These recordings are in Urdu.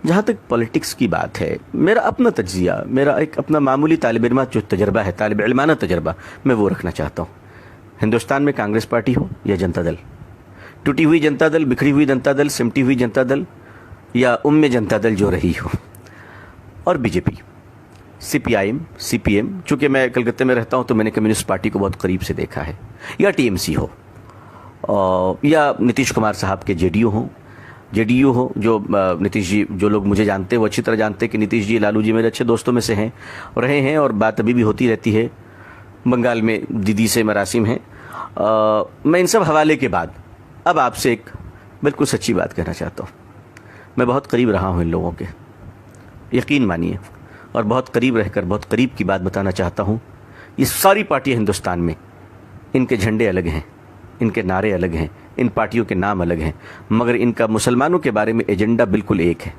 جہاں تک پولیٹکس کی بات ہے، میرا اپنا تجزیہ، میرا ایک اپنا معمولی طالب علمانہ جو تجربہ ہے، طالب علمانہ تجربہ، میں وہ رکھنا چاہتا ہوں۔ ہندوستان میں کانگریس پارٹی ہو یا جنتا دل، ٹوٹی ہوئی جنتا دل، بکھری ہوئی جنتا دل، سمٹی ہوئی جنتا دل، یا جنتا دل جو رہی ہو، اور B J P, C P I M, C P M, چونکہ میں کلکتہ میں رہتا ہوں تو میں نے کمیونسٹ پارٹی کو بہت قریب سے دیکھا ہے، یا ٹی ایم سی ہو، یا نتیش کمار صاحب کے جے ڈی یو ہو، جو نتیش جی، جو لوگ مجھے جانتے ہیں وہ اچھی طرح جانتے ہیں کہ نتیش جی، لالو جی میرے اچھے دوستوں میں سے ہیں، رہے ہیں، اور بات ابھی بھی ہوتی رہتی ہے۔ بنگال میں دیدی سے مراسم ہیں۔ میں ان سب حوالے کے بعد اب آپ سے ایک بالکل سچی بات کہنا چاہتا ہوں۔ میں بہت قریب رہا ہوں ان لوگوں کے، یقین مانیے، اور بہت قریب رہ کر بہت قریب کی بات بتانا چاہتا ہوں۔ یہ ساری پارٹیاں ہندوستان میں، ان کے جھنڈے الگ ہیں، ان کے نعرے الگ ہیں، ان پارٹیوں کے نام الگ ہیں، مگر ان کا مسلمانوں کے بارے میں ایجنڈا بالکل ایک ہے،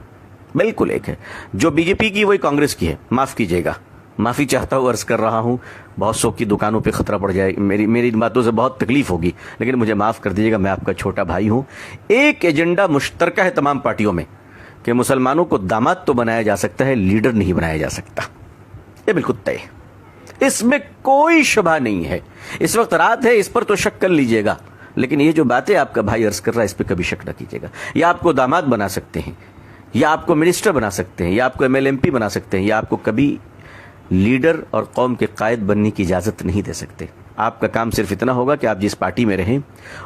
بالکل ایک ہے۔ جو بی جے پی کی وہی کانگریس کی ہے، معاف کیجیے گا، معافی چاہتا ہوں، عرض کر رہا ہوں، بہت سو کی دکانوں پہ خطرہ پڑ جائے، میری ان باتوں سے بہت تکلیف ہوگی، لیکن مجھے معاف کر دیجیے گا، میں آپ کا چھوٹا بھائی ہوں۔ ایک ایجنڈا مشترکہ ہے تمام پارٹیوں میں کہ مسلمانوں کو داماد تو بنایا جا سکتا ہے، لیڈر نہیں بنایا جا سکتا، یہ بالکل طے ہے، اس میں کوئی شبہ نہیں ہے۔ اس وقت رات ہے، اس پر تو شک کر لیجئے گا، لیکن یہ جو باتیں آپ کا بھائی عرض کر رہا ہے اس پہ کبھی شک نہ کیجیے گا۔ یا آپ کو داماد بنا سکتے ہیں، یا آپ کو منسٹر بنا سکتے ہیں، یا آپ کو ایم ایل ایم پی بنا سکتے ہیں، یا آپ کو کبھی لیڈر اور قوم کے قائد بننے کی اجازت نہیں دے سکتے۔ آپ کا کام صرف اتنا ہوگا کہ آپ جس پارٹی میں رہیں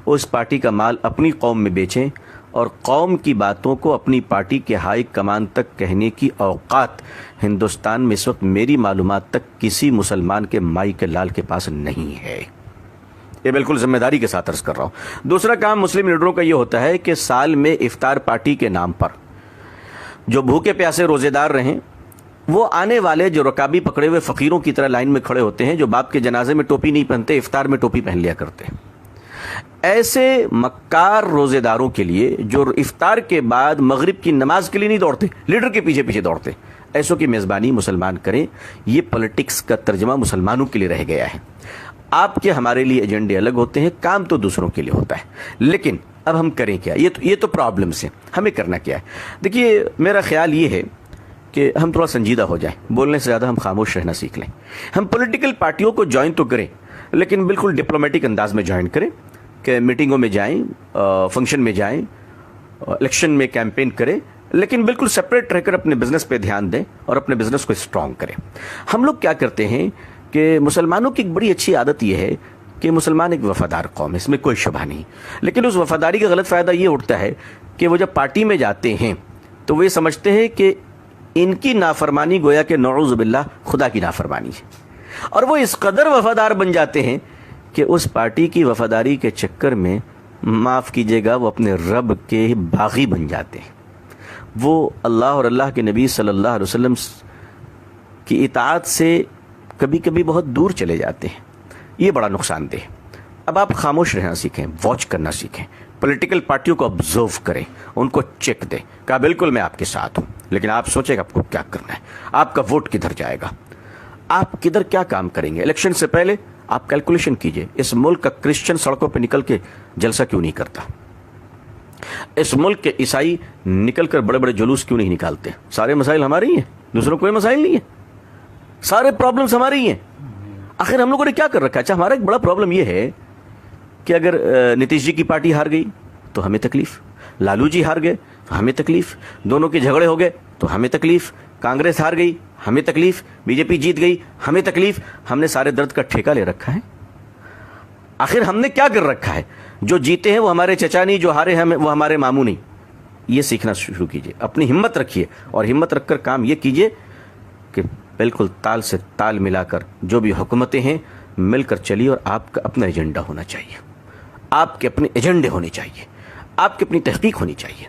اس پارٹی کا مال اپنی قوم میں بیچیں، اور قوم کی باتوں کو اپنی پارٹی کے ہائی کمان تک کہنے کی اوقات ہندوستان میں اس وقت میری معلومات تک کسی مسلمان کے مائی کے لال کے پاس نہیں ہے۔ یہ بالکل ذمہ داری کے ساتھ عرض کر رہا ہوں۔ دوسرا کام مسلم لیڈروں کا یہ ہوتا ہے کہ سال میں افطار پارٹی کے نام پر جو بھوکے پیاسے روزے دار رہیں، وہ آنے والے جو رکابی پکڑے ہوئے فقیروں کی طرح لائن میں کھڑے ہوتے ہیں، جو باپ کے جنازے میں ٹوپی نہیں پہنتے، افطار میں ٹوپی پہن لیا کرتے ہیں، ایسے مکار روزے داروں کے لیے جو افطار کے بعد مغرب کی نماز کے لیے نہیں دوڑتے، لیڈر کے پیچھے پیچھے دوڑتے، ایسوں کی میزبانی مسلمان کریں۔ یہ پولیٹکس کا ترجمہ مسلمانوں کے لیے رہ گیا ہے۔ آپ کے ہمارے لیے ایجنڈے الگ ہوتے ہیں، کام تو دوسروں کے لیے ہوتا ہے، لیکن اب ہم کریں کیا؟ یہ تو پرابلمس ہیں، ہمیں کرنا کیا ہے؟ دیکھیے، میرا خیال یہ ہے کہ ہم تھوڑا سنجیدہ ہو جائیں، بولنے سے زیادہ ہم خاموش رہنا سیکھ لیں۔ ہم پولیٹیکل پارٹیوں کو جوائن تو کریں، لیکن بالکل ڈپلومیٹک انداز میں جوائن کریں، کہ میٹنگوں میں جائیں، فنکشن میں جائیں، الیکشن میں کیمپین کریں، لیکن بالکل سپریٹ رہ کر اپنے بزنس پہ دھیان دیں اور اپنے بزنس کو اسٹرانگ کریں۔ ہم لوگ کیا کرتے ہیں کہ مسلمانوں کی ایک بڑی اچھی عادت یہ ہے کہ مسلمان ایک وفادار قوم ہے، اس میں کوئی شبہ نہیں، لیکن اس وفاداری کا غلط فائدہ یہ اٹھتا ہے کہ وہ جب پارٹی میں جاتے ہیں تو وہ یہ سمجھتے ہیں کہ ان کی نافرمانی گویا کہ نعوذ باللہ خدا کی نافرمانی ہے، اور وہ اس قدر وفادار بن جاتے ہیں کہ اس پارٹی کی وفاداری کے چکر میں، معاف کیجیے گا، وہ اپنے رب کے باغی بن جاتے ہیں۔ وہ اللہ اور اللہ کے نبی صلی اللہ علیہ وسلم کی اطاعت سے کبھی کبھی بہت دور چلے جاتے ہیں۔ یہ بڑا نقصان دہ ہے۔ اب آپ خاموش رہنا سیکھیں، واچ کرنا سیکھیں، پولیٹیکل پارٹیوں کو آبزرو کریں، ان کو چیک دیں۔ کہا بالکل میں آپ کے ساتھ ہوں، لیکن آپ سوچیں کہ آپ کو کیا کرنا ہے، آپ کا ووٹ کدھر جائے گا، آپ کدھر کیا کام کریں گے۔ الیکشن سے پہلے آپ کیلکولیشن کیجئے، اس ملک کا کرسچن سڑکوں پہ نکل کے جلسہ کیوں نہیں کرتا؟ اس ملک کے عیسائی نکل کر بڑے بڑے جلوس کیوں نہیں نکالتے؟ سارے مسائل ہمارے ہی ہیں، دوسروں کوئی مسائل نہیں ہیں، سارے پرابلمز ہمارے ہی ہیں۔ آخر ہم لوگوں نے کیا کر رکھا ہے؟ اچھا، ہمارا ایک بڑا پرابلم یہ ہے کہ اگر نتیش جی کی پارٹی ہار گئی تو ہمیں تکلیف، لالو جی ہار گئے تو ہمیں تکلیف، دونوں کے جھگڑے ہو گئے تو ہمیں تکلیف، کانگریس ہار گئی ہمیں تکلیف، بی جے پی جیت گئی ہمیں تکلیف۔ ہم نے سارے درد کا ٹھیکہ لے رکھا ہے۔ آخر ہم نے کیا کر رکھا ہے؟ جو جیتے ہیں وہ ہمارے چچا نہیں، جو ہارے ہیں وہ ہمارے ماموں نہیں۔ یہ سیکھنا شروع کیجئے، اپنی ہمت رکھیے، اور ہمت رکھ کر کام یہ کیجئے کہ بالکل تال سے تال ملا کر جو بھی حکومتیں ہیں مل کر چلیے، اور آپ کا اپنا ایجنڈا ہونا چاہیے، آپ کے اپنے ایجنڈے ہونے چاہیے، آپ کی اپنی تحقیق ہونی چاہیے۔